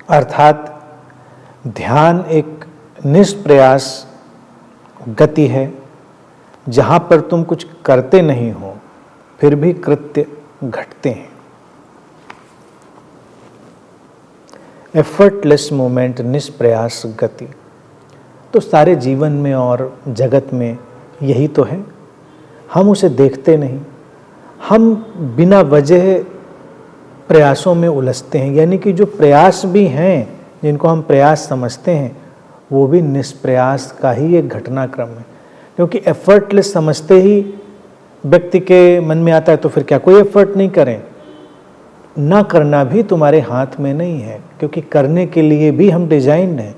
अर्थात ध्यान एक निष्प्रयास गति है, जहाँ पर तुम कुछ करते नहीं हो फिर भी कृत्य घटते हैं। एफर्टलेस मूवमेंट, निष्प्रयास गति। तो सारे जीवन में और जगत में यही तो है। हम उसे देखते नहीं, हम बिना वजह प्रयासों में उलझते हैं। यानी कि जो प्रयास भी हैं, जिनको हम प्रयास समझते हैं, वो भी निष्प्रयास का ही एक घटनाक्रम है। क्योंकि एफर्टलेस समझते ही व्यक्ति के मन में आता है तो फिर क्या कोई एफर्ट नहीं करें? ना करना भी तुम्हारे हाथ में नहीं है, क्योंकि करने के लिए भी हम डिजाइन्ड हैं,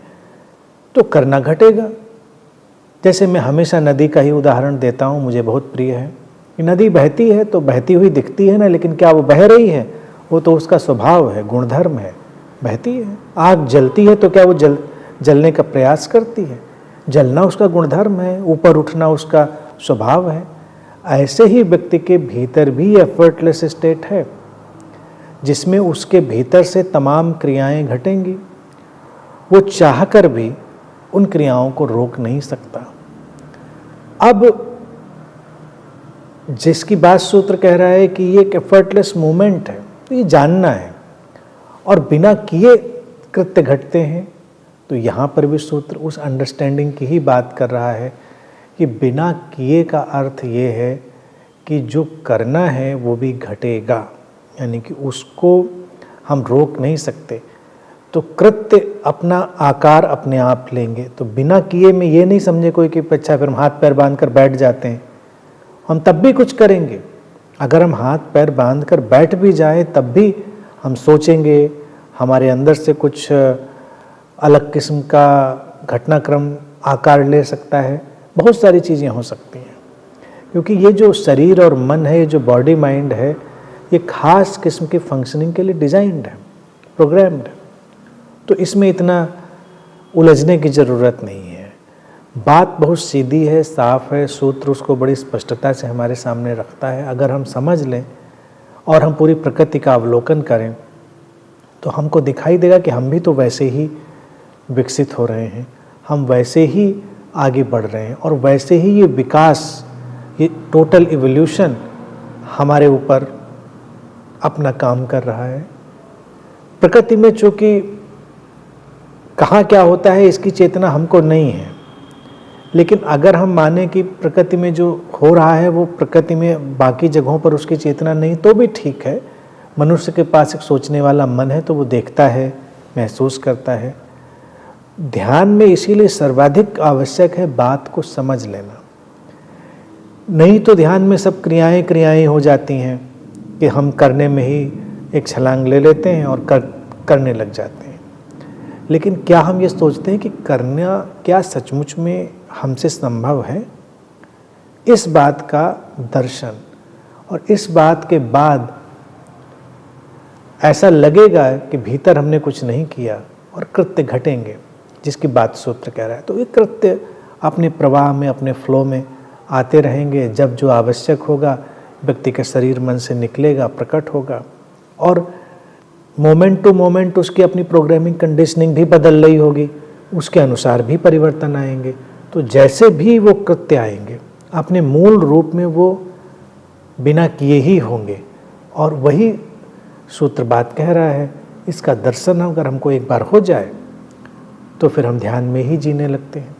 तो करना घटेगा। जैसे मैं हमेशा नदी का ही उदाहरण देता हूँ, मुझे बहुत प्रिय है कि नदी बहती है तो बहती हुई दिखती है ना, लेकिन क्या वो बह रही है? वो तो उसका स्वभाव है, गुणधर्म है, बहती है। आग जलती है तो क्या वो जलने का प्रयास करती है? जलना उसका गुणधर्म है, ऊपर उठना उसका स्वभाव है। ऐसे ही व्यक्ति के भीतर भी एफर्टलेस स्टेट है, जिसमें उसके भीतर से तमाम क्रियाएं घटेंगी। वो चाहकर भी उन क्रियाओं को रोक नहीं सकता। अब जिसकी बात सूत्र कह रहा है कि ये एक एफर्टलेस मूवमेंट है, तो ये जानना है और बिना किए कृत्य घटते हैं। तो यहाँ पर भी सूत्र उस अंडरस्टैंडिंग की ही बात कर रहा है कि बिना किए का अर्थ ये है कि जो करना है वो भी घटेगा, यानी कि उसको हम रोक नहीं सकते। तो कृत्य अपना आकार अपने आप लेंगे। तो बिना किए में ये नहीं समझे कोई कि अच्छा फिर हम हाथ पैर बांध कर बैठ जाते हैं, हम तब भी कुछ करेंगे। अगर हम हाथ पैर बांध कर बैठ भी जाएं तब भी हम सोचेंगे, हमारे अंदर से कुछ अलग किस्म का घटनाक्रम आकार ले सकता है, बहुत सारी चीज़ें हो सकती हैं। क्योंकि ये जो शरीर और मन है, ये जो बॉडी माइंड है, ये खास किस्म की फंक्शनिंग के लिए डिजाइन्ड है, प्रोग्राम्ड है। तो इसमें इतना उलझने की ज़रूरत नहीं है। बात बहुत सीधी है, साफ है, सूत्र उसको बड़ी स्पष्टता से हमारे सामने रखता है। अगर हम समझ लें और हम पूरी प्रकृति का अवलोकन करें तो हमको दिखाई देगा कि हम भी तो वैसे ही विकसित हो रहे हैं, हम वैसे ही आगे बढ़ रहे हैं और वैसे ही ये विकास, ये टोटल इवोल्यूशन हमारे ऊपर अपना काम कर रहा है। प्रकृति में चूँकि कहाँ क्या होता है इसकी चेतना हमको नहीं है, लेकिन अगर हम माने कि प्रकृति में जो हो रहा है वो प्रकृति में बाकी जगहों पर उसकी चेतना नहीं, तो भी ठीक है। मनुष्य के पास एक सोचने वाला मन है तो वो देखता है, महसूस करता है। ध्यान में इसीलिए सर्वाधिक आवश्यक है बात को समझ लेना। नहीं तो ध्यान में सब क्रियाएं हो जाती हैं कि हम करने में ही एक छलांग ले लेते हैं और करने लग जाते हैं। लेकिन क्या हम ये सोचते हैं कि करना क्या सचमुच में हमसे संभव है? इस बात का दर्शन और इस बात के बाद ऐसा लगेगा कि भीतर हमने कुछ नहीं किया और कृत्य घटेंगे, जिसकी बात सूत्र कह रहा है। तो ये कृत्य अपने प्रवाह में, अपने फ्लो में आते रहेंगे। जब जो आवश्यक होगा व्यक्ति के शरीर मन से निकलेगा, प्रकट होगा और मोमेंट टू मोमेंट उसकी अपनी प्रोग्रामिंग कंडीशनिंग भी बदल रही होगी, उसके अनुसार भी परिवर्तन आएंगे। तो जैसे भी वो कृत्य आएंगे अपने मूल रूप में वो बिना किए ही होंगे। और वही सूत्र बात कह रहा है। इसका दर्शन अगर हमको एक बार हो जाए तो फिर हम ध्यान में ही जीने लगते हैं।